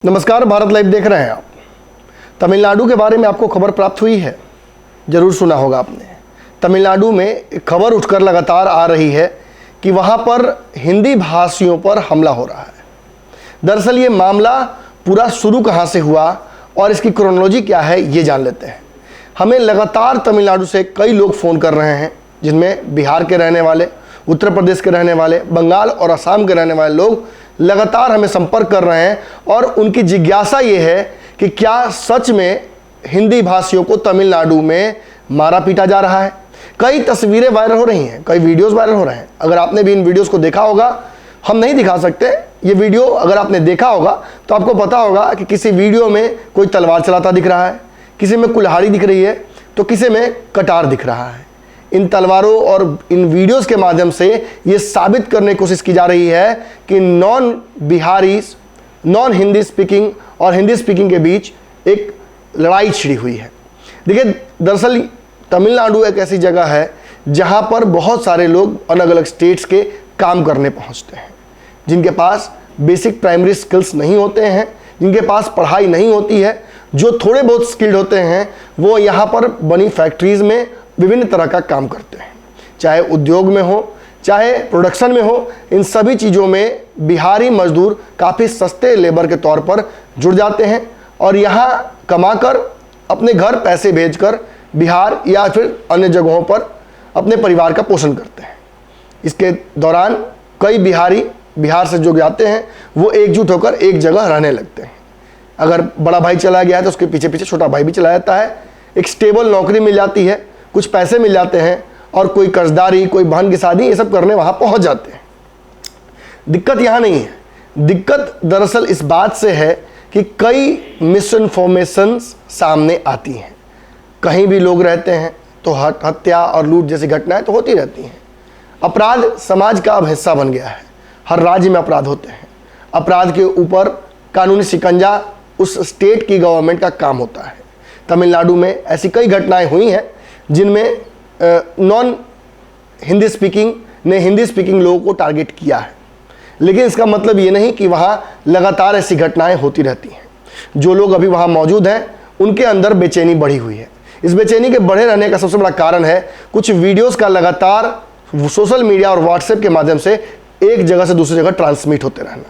नमस्कार, भारत लाइव देख रहे हैं आप। तमिलनाडु के बारे में आपको खबर प्राप्त हुई है, ज़रूर सुना होगा आपने। तमिलनाडु में एक खबर उठकर लगातार आ रही है कि वहाँ पर हिंदी भाषियों पर हमला हो रहा है। दरअसल ये मामला पूरा शुरू कहाँ से हुआ और इसकी क्रोनोलॉजी क्या है, ये जान लेते हैं। हमें लगातार तमिलनाडु से कई लोग फ़ोन कर रहे हैं, जिनमें बिहार के रहने वाले, उत्तर प्रदेश के रहने वाले, बंगाल और असम के रहने वाले लोग लगातार हमें संपर्क कर रहे हैं और उनकी जिज्ञासा ये है कि क्या सच में हिंदी भाषियों को तमिलनाडु में मारा पीटा जा रहा है। कई तस्वीरें वायरल हो रही हैं, कई वीडियोस वायरल हो रहे हैं। अगर आपने भी इन वीडियोस को देखा होगा, हम नहीं दिखा सकते ये वीडियो, अगर आपने देखा होगा तो आपको पता होगा कि किसी वीडियो में कोई तलवार चलाता दिख रहा है, किसी में कुल्हाड़ी दिख रही है, तो किसी में कटार दिख रहा है। इन तलवारों और इन वीडियोस के माध्यम से ये साबित करने की कोशिश की जा रही है कि non Bihari, non Hindi speaking और हिंदी स्पीकिंग के बीच एक लड़ाई छिड़ी हुई है। देखिए, दरअसल तमिलनाडु एक ऐसी जगह है जहां पर बहुत सारे लोग अलग अलग स्टेट्स के काम करने पहुंचते हैं, जिनके पास बेसिक प्राइमरी स्किल्स नहीं होते हैं, जिनके पास पढ़ाई नहीं होती है। जो थोड़े बहुत स्किल्ड होते हैं वो यहाँ पर बनी फैक्ट्रीज़ में विभिन्न तरह का काम करते हैं, चाहे उद्योग में हो, चाहे प्रोडक्शन में हो। इन सभी चीज़ों में बिहारी मजदूर काफ़ी सस्ते लेबर के तौर पर जुड़ जाते हैं और यहाँ कमाकर अपने घर पैसे भेजकर बिहार या फिर अन्य जगहों पर अपने परिवार का पोषण करते हैं। इसके दौरान कई बिहारी बिहार से जो जाते हैं वो एकजुट होकर एक जगह रहने लगते हैं। अगर बड़ा भाई चला गया है तो उसके पीछे पीछे छोटा भाई भी चला जाता है। एक स्टेबल नौकरी मिल जाती है, कुछ पैसे मिल जाते हैं और कोई कर्जदारी, कोई बहन की शादी, ये सब करने वहाँ पहुँच जाते हैं। दिक्कत यहाँ नहीं है, दिक्कत दरअसल इस बात से है कि कई मिस इन्फॉर्मेशंस सामने आती हैं। कहीं भी लोग रहते हैं तो हत्या और लूट जैसी घटनाएं तो होती रहती हैं। अपराध समाज का अब हिस्सा बन गया है, हर राज्य में अपराध होते हैं। अपराध के ऊपर कानूनी शिकंजा उस स्टेट की गवर्नमेंट का काम होता है। तमिलनाडु में ऐसी कई घटनाएं हुई हैं जिनमें नॉन हिंदी स्पीकिंग ने हिंदी स्पीकिंग लोगों को टारगेट किया है, लेकिन इसका मतलब ये नहीं कि वहाँ लगातार ऐसी घटनाएं होती रहती हैं। जो लोग अभी वहाँ मौजूद हैं उनके अंदर बेचैनी बढ़ी हुई है। इस बेचैनी के बढ़े रहने का सबसे बड़ा कारण है कुछ वीडियोस का लगातार सोशल मीडिया और व्हाट्सएप के माध्यम से एक जगह से दूसरी जगह ट्रांसमिट होते रहना।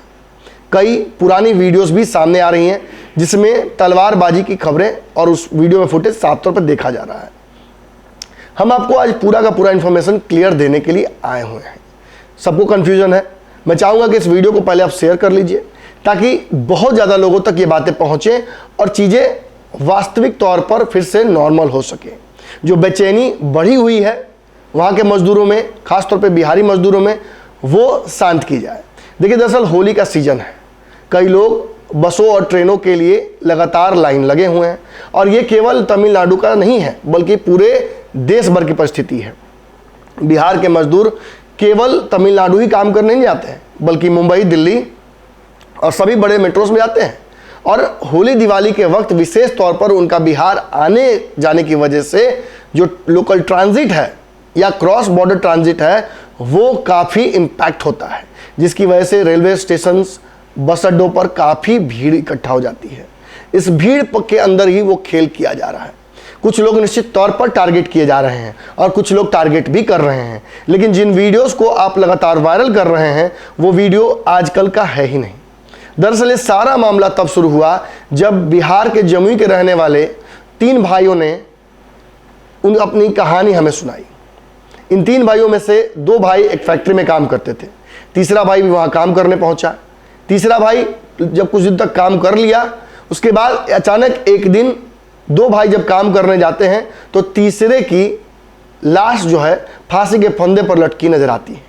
कई पुरानी वीडियोस भी सामने आ रही हैं जिसमें तलवारबाजी की खबरें और उस वीडियो में फुटेज साफ तौर पर देखा जा रहा है। हम आपको आज पूरा का पूरा इन्फॉर्मेशन क्लियर देने के लिए आए हुए हैं। सबको कन्फ्यूजन है, मैं चाहूँगा कि इस वीडियो को पहले आप शेयर कर लीजिए ताकि बहुत ज़्यादा लोगों तक ये बातें पहुँचें और चीज़ें वास्तविक तौर पर फिर से नॉर्मल हो सके। जो बेचैनी बढ़ी हुई है वहाँ के मजदूरों में, ख़ासतौर पर बिहारी मजदूरों में, वो शांत की जाए। देखिए, दरअसल होली का सीज़न है, कई लोग बसों और ट्रेनों के लिए लगातार लाइन लगे हुए हैं और ये केवल तमिलनाडु का नहीं है बल्कि पूरे देश भर की परिस्थिति है। बिहार के मजदूर केवल तमिलनाडु ही काम करने नहीं जाते हैं बल्कि मुंबई, दिल्ली और सभी बड़े मेट्रोस में जाते हैं और होली दिवाली के वक्त विशेष तौर पर उनका बिहार आने जाने की वजह से जो लोकल ट्रांजिट है या क्रॉस बॉर्डर ट्रांजिट है वो काफ़ी इम्पैक्ट होता है, जिसकी वजह से रेलवे स्टेशन, बस अड्डों पर काफ़ी भीड़ इकट्ठा हो जाती है। इस भीड़ के अंदर ही वो खेल किया जा रहा है। कुछ लोग निश्चित तौर पर टारगेट किए जा रहे हैं और कुछ लोग टारगेट भी कर रहे हैं, लेकिन जिन वीडियोस को आप लगातार वायरल कर रहे हैं वो वीडियो आजकल का है ही नहीं। दरअसल ये सारा मामला तब शुरू हुआ जब बिहार के जमुई के रहने वाले 3 भाइयों ने अपनी कहानी हमें सुनाई। इन 3 भाइयों में से 2 भाई एक फैक्ट्री में काम करते थे, तीसरा भाई भी वहाँ काम करने पहुँचा। तीसरा भाई जब कुछ दिन तक काम कर लिया उसके बाद अचानक एक दिन 2 भाई जब काम करने जाते हैं तो तीसरे की लाश जो है फांसी के फंदे पर लटकी नजर आती है,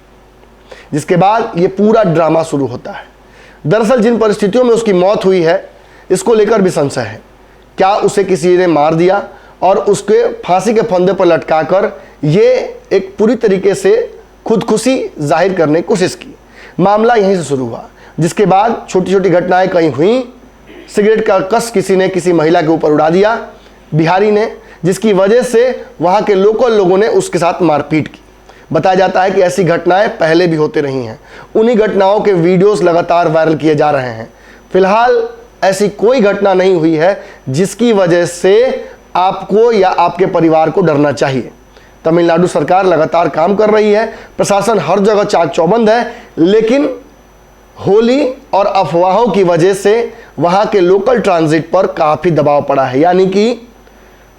जिसके बाद ये पूरा ड्रामा शुरू होता है। दरअसल जिन परिस्थितियों में उसकी मौत हुई है इसको लेकर भी संशय है। क्या उसे किसी ने मार दिया और उसके फांसी के फंदे पर लटकाकर ये एक पूरी तरीके से खुदकुशी जाहिर करने की कोशिश की। मामला यहीं से शुरू हुआ, जिसके बाद छोटी छोटी घटनाएं कहीं हुई। सिगरेट का कस किसी ने किसी महिला के ऊपर उड़ा दिया, बिहारी ने, जिसकी वजह से वहाँ के लोकल लोगों ने उसके साथ मारपीट की। बताया जाता है कि ऐसी घटनाएं पहले भी होती रही हैं। उन्हीं घटनाओं के वीडियोस लगातार वायरल किए जा रहे हैं। फिलहाल ऐसी कोई घटना नहीं हुई है जिसकी वजह से आपको या आपके परिवार को डरना चाहिए। तमिलनाडु सरकार लगातार काम कर रही है, प्रशासन हर जगह चाक चौबंद है, लेकिन होली और अफवाहों की वजह से वहां के लोकल ट्रांजिट पर काफ़ी दबाव पड़ा है। यानी कि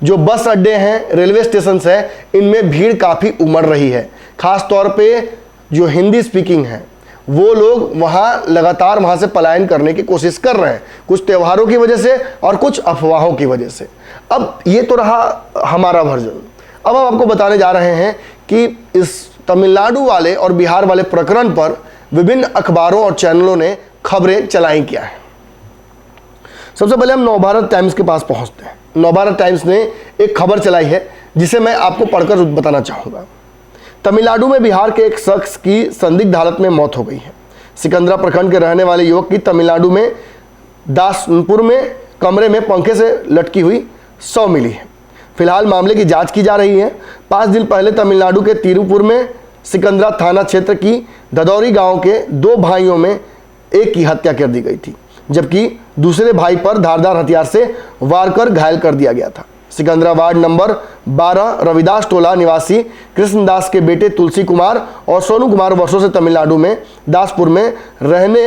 जो बस अड्डे हैं, रेलवे स्टेशन हैं, इनमें भीड़ काफ़ी उमड़ रही है। खास तौर पे जो हिंदी स्पीकिंग है वो लोग वहाँ लगातार वहाँ से पलायन करने की कोशिश कर रहे हैं, कुछ त्योहारों की वजह से और कुछ अफवाहों की वजह से। अब ये तो रहा हमारा वर्जन। अब हम आपको बताने जा रहे हैं कि इस तमिलनाडु वाले और बिहार वाले प्रकरण पर विभिन्न अखबारों और चैनलों ने खबरें चलाई क्या है। सबसे पहले हम नवभारत टाइम्स के पास पहुंचते हैं। नवभारत टाइम्स ने एक खबर चलाई है जिसे मैं आपको पढ़कर बताना चाहूँगा। तमिलनाडु में बिहार के एक शख्स की संदिग्ध हालत में मौत हो गई है। सिकंदरा प्रखंड के रहने वाले युवक की तमिलनाडु में दासपुर में कमरे में पंखे से लटकी हुई शव मिली है। फिलहाल मामले की जांच की जा रही है। 5 दिन पहले तमिलनाडु के तिरुपुर में सिकंदरा थाना क्षेत्र की ददौरी गांव के 2 भाइयों में एक की हत्या कर दी गई थी, जबकि दूसरे भाई पर धारदार हथियार से वार कर घायल कर दिया गया था। सिकंदरा वार्ड नंबर 12 रविदास टोला निवासी कृष्णदास के बेटे तुलसी कुमार और सोनू कुमार वर्षों से तमिलनाडु में दासपुर में रहने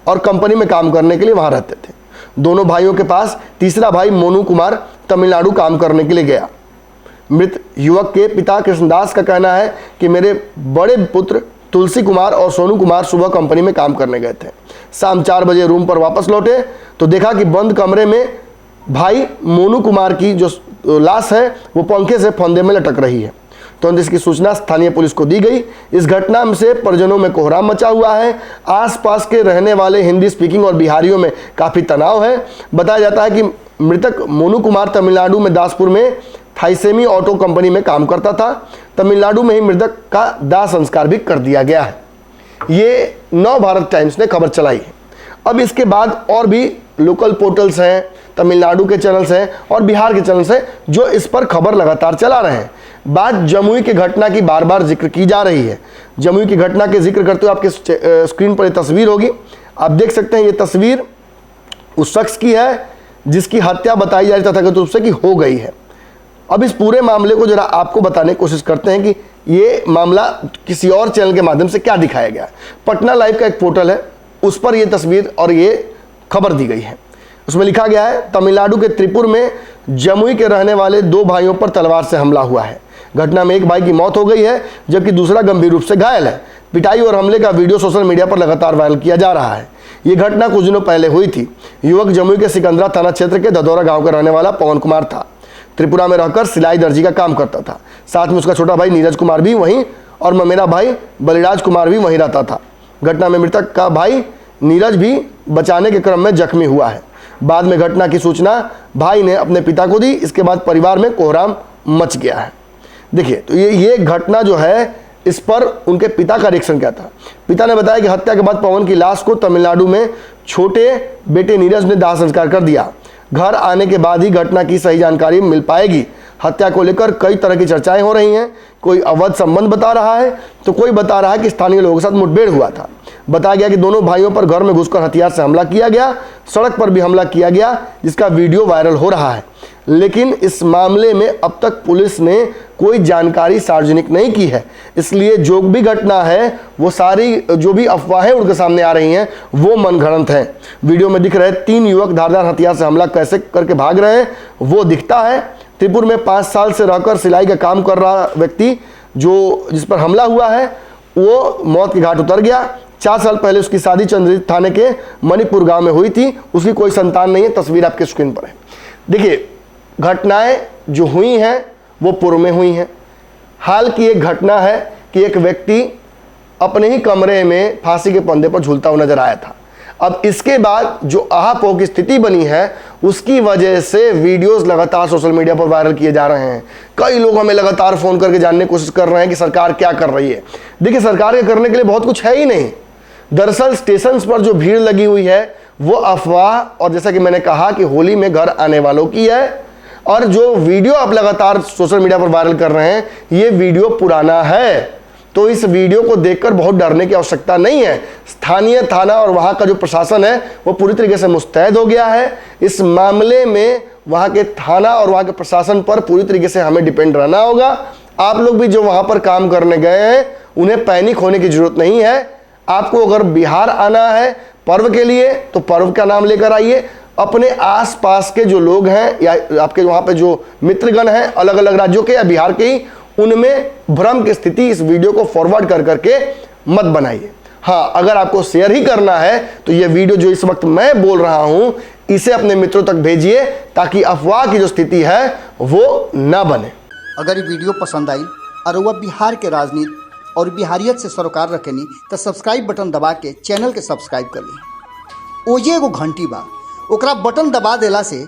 और कंपनी में काम करने के लिए वहां रहते थे। दोनों भाइयों के पास तीसरा भाई मोनू कुमार तमिलनाडु काम करने के लिए गया। मृत युवक के पिता कृष्णदास का कहना है कि मेरे बड़े पुत्र तुलसी कुमार और सोनू कुमार सुबह कंपनी में काम करने गए थे। शाम 4 बजे रूम पर वापस लौटे तो देखा कि बंद कमरे में भाई मोनू कुमार की जो लाश है वो पंखे से फंदे में लटक रही है। तुरंत इसकी सूचना स्थानीय पुलिस को दी गई। इस घटना से परिजनों में कोहराम मचा हुआ है। आसपास के रहने वाले हिंदी स्पीकिंग और बिहारियों में काफ़ी तनाव है। बताया जाता है कि मृतक मोनू कुमार तमिलनाडु में दासपुर में थाईसेमी ऑटो कंपनी में काम करता था। तमिलनाडु में ही मृतक का दाह संस्कार भी कर दिया गया है। ये नवभारत टाइम्स ने खबर चलाई है। अब इसके बाद और भी लोकल पोर्टल्स हैं, तमिलनाडु के चैनल्स हैं और बिहार के चैनल्स हैं जो इस पर खबर लगातार चला रहे हैं। बात जमुई की घटना की बार बार जिक्र की जा रही है। जमुई की घटना के जिक्र करते हुए आपके स्क्रीन पर ये तस्वीर होगी, आप देख सकते हैं। ये तस्वीर उस शख्स की है जिसकी हत्या बताई जा रही तथाकथित रूप से कि हो गई है। अब इस पूरे मामले को जरा आपको बताने की कोशिश करते हैं कि ये मामला किसी और चैनल के माध्यम से क्या दिखाया गया। पटना लाइव का एक पोर्टल है, उस पर यह तस्वीर और ये खबर दी गई है। उसमें लिखा गया है, तमिलनाडु के त्रिपुर में जमुई के रहने वाले 2 भाइयों पर तलवार से हमला हुआ है। घटना में एक भाई की मौत हो गई है जबकि दूसरा गंभीर रूप से घायल है। पिटाई और हमले का वीडियो सोशल मीडिया पर लगातार वायरल किया जा रहा है। ये घटना कुछ दिनों पहले हुई थी। युवक जमुई के सिकंदरा थाना क्षेत्र के ददौरा गांव का रहने वाला पवन कुमार था। त्रिपुरा में रहकर सिलाई दर्जी का काम करता था। साथ में उसका छोटा भाई नीरज कुमार भी वहीं और ममेरा भाई बलिराज कुमार भी वहीं रहता था। घटना में मृतक का भाई नीरज भी बचाने के क्रम में जख्मी हुआ है। बाद में घटना की सूचना भाई ने अपने पिता को दी। इसके बाद परिवार में कोहराम मच गया है। देखिए, तो ये घटना जो है, इस पर उनके पिता का रिएक्शन क्या था। पिता ने बताया कि हत्या के बाद पवन की लाश को तमिलनाडु में छोटे बेटे नीरज ने दाह संस्कार कर दिया। घर आने के बाद ही घटना की सही जानकारी मिल पाएगी। हत्या को लेकर कई तरह की चर्चाएं हो रही हैं। कोई अवैध संबंध बता रहा है तो कोई बता रहा है कि स्थानीय लोगों के साथ मुठभेड़ हुआ था। बताया गया कि दोनों भाइयों पर घर में घुसकर हथियार से हमला किया गया। सड़क पर भी हमला किया गया जिसका वीडियो वायरल हो रहा है। लेकिन इस मामले में अब तक पुलिस ने कोई जानकारी सार्वजनिक नहीं की है। इसलिए जो भी घटना है वो सारी जो भी अफवाहें उनके सामने आ रही हैं वो मनगढ़ंत हैं। वीडियो में दिख रहे 3 युवक धारदार हथियार से हमला कैसे करके भाग रहे हैं वो दिखता है। त्रिपुर में 5 साल से रहकर सिलाई का काम कर रहा व्यक्ति जिस पर हमला हुआ है वो मौत के घाट उतर गया। 4 साल पहले उसकी शादी चंद्री थाने के मणिपुर गांव में हुई थी। उसकी कोई संतान नहीं है। तस्वीर आपके स्क्रीन पर है। देखिए, घटनाएं जो हुई हैं वो पूर्व में हुई हैं। हाल की एक घटना है कि एक व्यक्ति अपने ही कमरे में फांसी के फंदे पर झूलता हुआ नजर आया था। अब इसके बाद जो आहापोह की स्थिति बनी है उसकी वजह से वीडियोस लगातार सोशल मीडिया पर वायरल किए जा रहे हैं। कई लोग हमें लगातार फ़ोन करके जानने की कोशिश कर रहे हैं कि सरकार क्या कर रही है। देखिए, सरकार के करने के लिए बहुत कुछ है ही नहीं। दरअसल स्टेशंस पर जो भीड़ लगी हुई है वो अफवाह और जैसा कि मैंने कहा कि होली में घर आने वालों की है। और जो वीडियो आप लगातार सोशल मीडिया पर वायरल कर रहे हैं ये वीडियो पुराना है। तो इस वीडियो को देखकर बहुत डरने की आवश्यकता नहीं है। स्थानीय थाना और वहाँ का जो प्रशासन है वो पूरी तरीके से मुस्तैद हो गया है। इस मामले में वहाँ के थाना और वहाँ के प्रशासन पर पूरी तरीके से हमें डिपेंड रहना होगा। आप लोग भी जो वहाँ पर काम करने गए हैं उन्हें पैनिक होने की जरूरत नहीं है। आपको अगर बिहार आना है पर्व के लिए तो पर्व का नाम लेकर आइए। अपने आसपास के जो लोग हैं या आपके वहाँ पे जो मित्रगण हैं अलग अलग राज्यों के या बिहार के ही, उनमें भ्रम की स्थिति इस वीडियो को फॉरवर्ड कर करके मत बनाइए। हाँ, अगर आपको शेयर ही करना है तो ये वीडियो जो इस वक्त मैं बोल रहा हूं इसे अपने मित्रों तक भेजिए ताकि अफवाह की जो स्थिति है वो ना बने। अगर ये वीडियो पसंद आई और वह बिहार के राजनीति और बिहारियत से सरोकार रखेनी तो सब्सक्राइब बटन दबा के चैनल के सब्सक्राइब कर ली। ओजे एगो घंटी बा, ओकरा बटन दबा देला से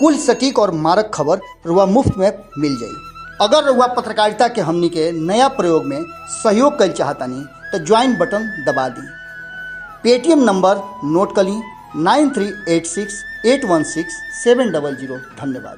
कुल सटीक और मारक खबर रुआ मुफ्त में मिल जाई। अगर रुआ पत्रकारिता के हमनी के नया प्रयोग में सहयोग कर चाहतानी तो ज्वाइन बटन दबा दी। पेटीएम नंबर नोट कर ली 9386816700। धन्यवाद।